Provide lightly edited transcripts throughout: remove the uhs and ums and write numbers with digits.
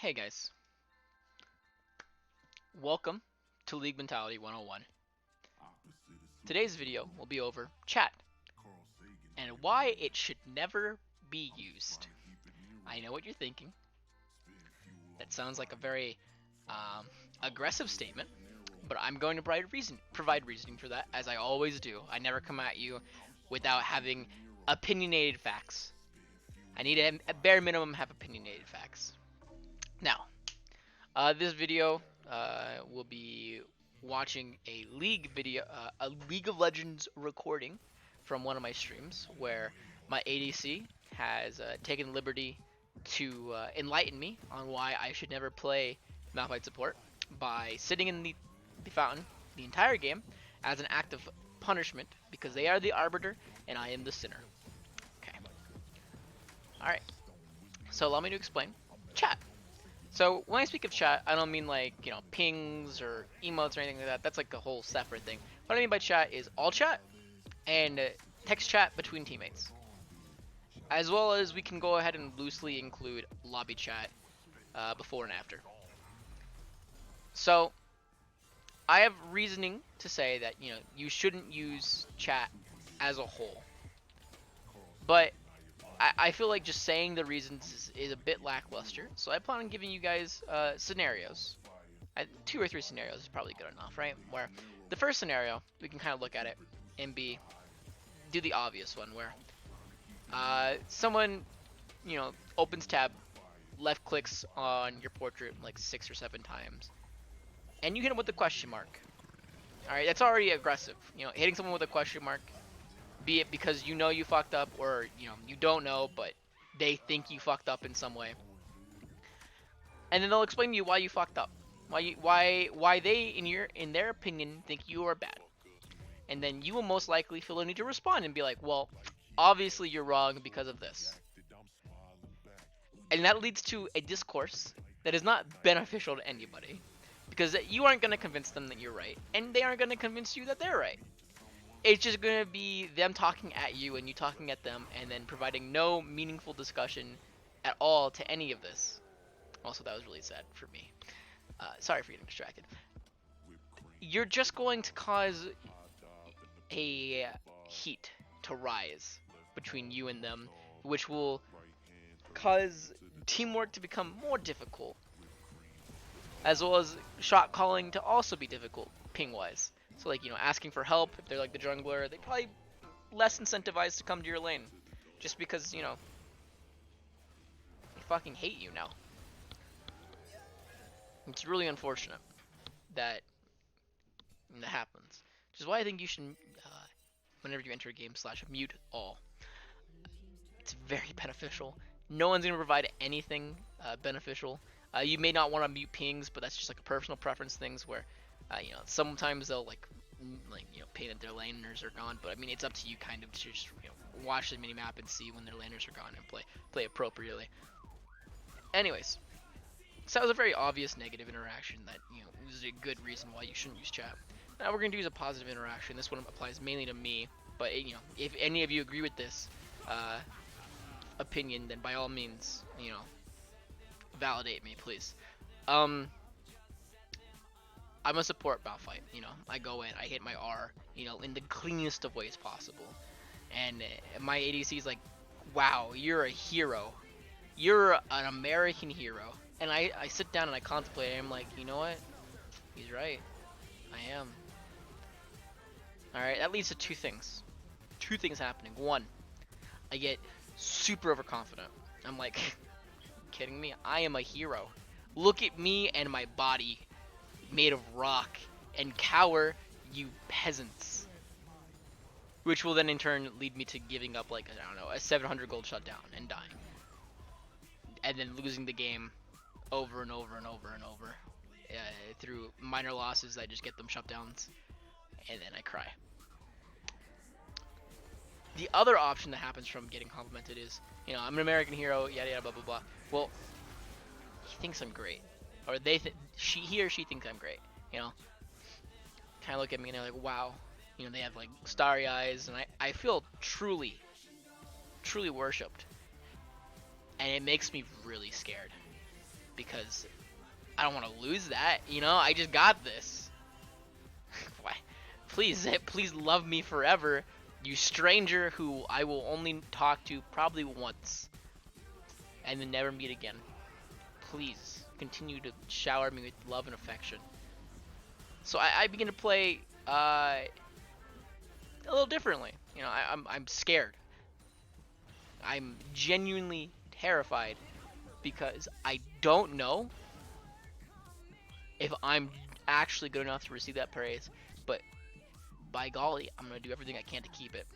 Hey guys, welcome to League Mentality 101. Today's video will be over chat and why it should never be used. I know what you're thinking. That sounds like a very aggressive statement, but I'm going to provide reasoning for that, as I always do. I never come at you without having opinionated facts. I need to, at bare minimum, have opinionated facts. Now, this video will be watching a a League of Legends recording from one of my streams where my ADC has taken liberty to enlighten me on why I should never play Malphite support by sitting in the fountain the entire game as an act of punishment because they are the arbiter and I am the sinner. Okay. Alright. So allow me to explain. Chat. So when I speak of chat, I don't mean like, pings or emotes or anything like that. That's like a whole separate thing. What I mean by chat is all chat and text chat between teammates. As well as we can go ahead and loosely include lobby chat before and after. So I have reasoning to say that, you shouldn't use chat as a whole. But I feel like just saying the reasons is a bit lackluster, so I plan on giving you guys scenarios. 2 or 3 scenarios is probably good enough, right? Where the first scenario, we can kind of look at it and do the obvious one, where someone, opens tab, left clicks on your portrait like 6 or 7 times, and you hit him with a question mark. Alright, that's already aggressive. Hitting someone with a question mark, be it because you know you fucked up or you don't know but they think you fucked up in some way, and then they'll explain to you why you fucked up, why they in their opinion think you are bad, and then you will most likely feel the need to respond and be like, well, obviously you're wrong because of this, and that leads to a discourse that is not beneficial to anybody because you aren't going to convince them that you're right and they aren't going to convince you that they're right. It's just going to be them talking at you and you talking at them and then providing no meaningful discussion at all to any of this. Also, that was really sad for me. Sorry for getting distracted. You're just going to cause a heat to rise between you and them, which will cause teamwork to become more difficult, as well as shot calling to also be difficult ping-wise. So like, asking for help, if they're like the jungler, they probably less incentivized to come to your lane. Just because, they fucking hate you now. It's really unfortunate that that happens. Which is why I think you should, whenever you enter a game, /mute all. It's very beneficial. No one's going to provide anything beneficial. You may not want to mute pings, but that's just like a personal preference things where sometimes they'll pay that their laners are gone, but I mean, it's up to you kind of to just watch the minimap and see when their laners are gone and play appropriately. Anyways, so that was a very obvious negative interaction that is a good reason why you shouldn't use chat. Now we're going to use a positive interaction. This one applies mainly to me, but if any of you agree with this opinion, then by all means, validate me, please. I'm a support Malphite, I go in, I hit my R, in the cleanest of ways possible. And my ADC is like, wow, you're a hero. You're an American hero. And I sit down and I contemplate, and I'm like, you know what? He's right. I am. Alright, that leads to 2 things. 2 things happening. 1, I get super overconfident. I'm like, kidding me? I am a hero. Look at me and my body made of rock, and cower, you peasants. Which will then in turn lead me to giving up like, I don't know, a 700 gold shutdown and dying. And then losing the game over and over and over and over. Through minor losses, I just get them shutdowns, and then I cry. The other option that happens from getting complimented is, I'm an American hero, yada yada blah blah blah. Well, he thinks I'm great. Or he or she thinks I'm great, kind of look at me and they're like, wow, they have like starry eyes, and I feel truly worshipped, and it makes me really scared. because I don't want to lose that. You know, I just got this. Why? Please, please love me forever, you stranger who I will only talk to probably once and then never meet again. Please continue to shower me with love and affection. So I begin to play a little differently. You know, I'm scared. I'm genuinely terrified because I don't know if I'm actually good enough to receive that praise, but by golly, I'm gonna do everything I can to keep it.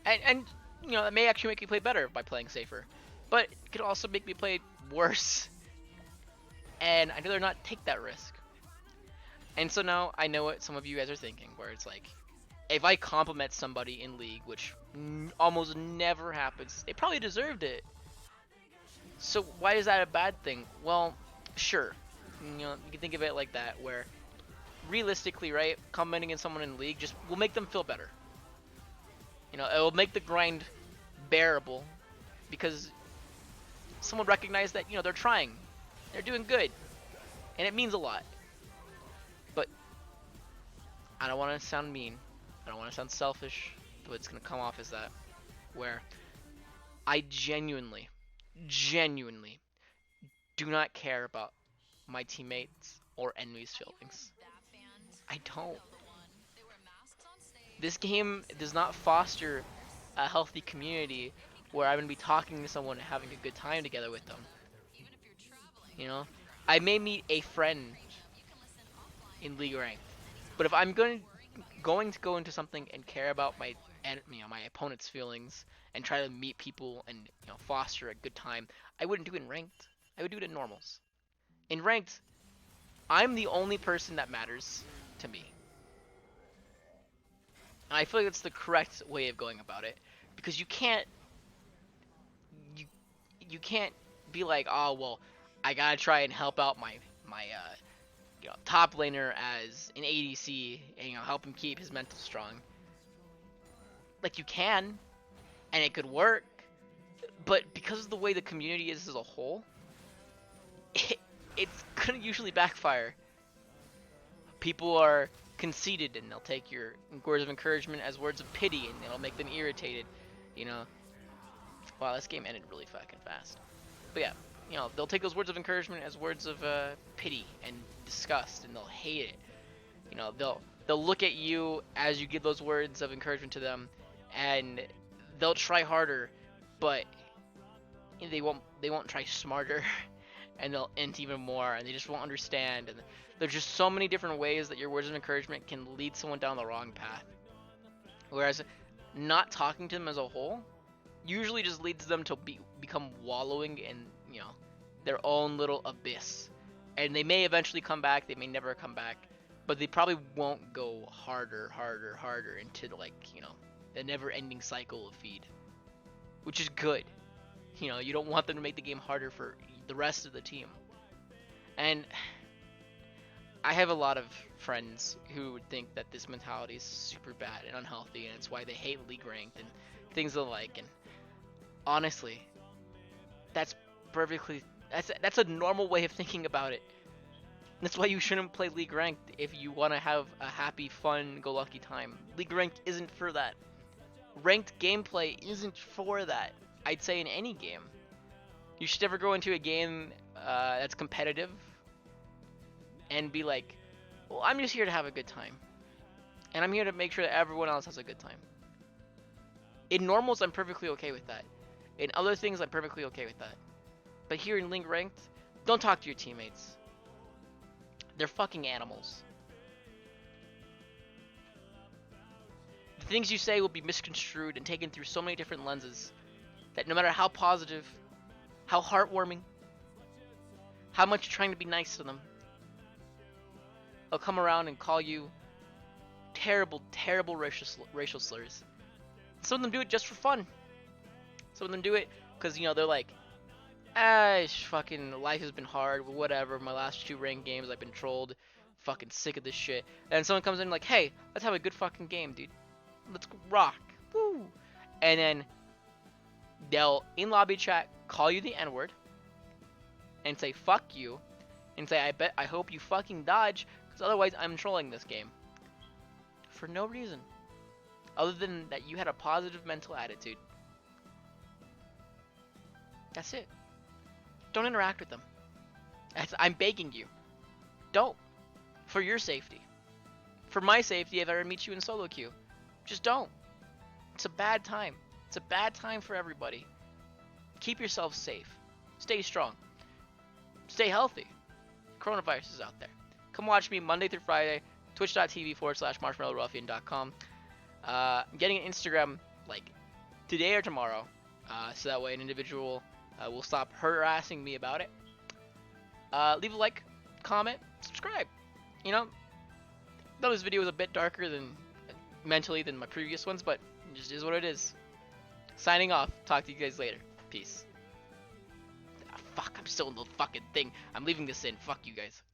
And you know, that may actually make me play better by playing safer, but it could also make me play worse. And I'd rather not take that risk. And so now I know what some of you guys are thinking, where it's like, if I compliment somebody in League, which almost never happens, they probably deserved it. So why is that a bad thing? Well, sure. You know, you can think of it like that, where realistically, right, complimenting in someone in League just will make them feel better. You know, it will make the grind bearable because someone recognized that, you know, they're trying, they're doing good, and it means a lot. But I don't want to sound mean, I don't want to sound selfish, but it's gonna come off as that, where I genuinely do not care about my teammates or enemies' feelings. I don't. This game does not foster a healthy community where I'm gonna be talking to someone and having a good time together with them. You know, I may meet a friend in League Ranked, but if I'm going to go into something and care about my my opponent's feelings and try to meet people and, you know, foster a good time, I wouldn't do it in Ranked. I would do it in normals. In Ranked, I'm the only person that matters to me. And I feel like that's the correct way of going about it, because you can't be like, oh well, I gotta try and help out my you know, top laner as an ADC and, you know, help him keep his mental strong. Like, you can, and it could work, but because of the way the community is as a whole, it's gonna usually backfire. People are conceited and they'll take your words of encouragement as words of pity, and it'll make them irritated, you know. Wow, this game ended really fucking fast. But yeah, you know, they'll take those words of encouragement as words of pity and disgust, and they'll hate it. You know, they'll look at you as you give those words of encouragement to them, and they'll try harder, but they won't try smarter, and they'll int even more, and they just won't understand. And there's just so many different ways that your words of encouragement can lead someone down the wrong path. Whereas not talking to them as a whole usually just leads them to become wallowing in, you know, their own little abyss. And they may eventually come back, they may never come back, but they probably won't go harder into, like, you know, the never-ending cycle of feed, which is good. You know, you don't want them to make the game harder for the rest of the team. And I have a lot of friends who would think that this mentality is super bad and unhealthy, and it's why they hate League Ranked and things of the like. And honestly, that's a normal way of thinking about it. That's why you shouldn't play League Ranked if you want to have a happy, fun, go lucky time. League Ranked isn't for that. Ranked gameplay isn't for that. I'd say in any game. You should never go into a game that's competitive and be like, well, I'm just here to have a good time. And I'm here to make sure that everyone else has a good time. In normals, I'm perfectly okay with that. In other things, I'm perfectly okay with that. But here in League Ranked, don't talk to your teammates. They're fucking animals. The things you say will be misconstrued and taken through so many different lenses that no matter how positive, how heartwarming, how much you're trying to be nice to them, they'll come around and call you terrible, terrible racial slurs. Some of them do it just for fun. Some of them do it because, you know, they're like, fucking life has been hard, whatever, my last 2 ranked games I've been trolled, fucking sick of this shit. And someone comes in like, hey, let's have a good fucking game, dude. Let's rock. Woo! And then they'll, in lobby chat, call you the N-word, and say fuck you and say I hope you fucking dodge, because otherwise I'm trolling this game. For no reason. Other than that you had a positive mental attitude. That's it. Don't interact with them. I'm begging you. Don't. For your safety. For my safety if I ever meet you in solo queue. Just don't. It's a bad time. It's a bad time for everybody. Keep yourself safe. Stay strong. Stay healthy. Coronavirus is out there. Come watch me Monday through Friday. Twitch.tv/marshmallowruffian.com. I'm getting an Instagram like today or tomorrow. So that way an individual will stop harassing me about it. Leave a like, comment, subscribe. You know, though this video was a bit darker than mentally than my previous ones, but it just is what it is. Signing off. Talk to you guys later. Peace. Ah, fuck, I'm still in the fucking thing. I'm leaving this in. Fuck you guys.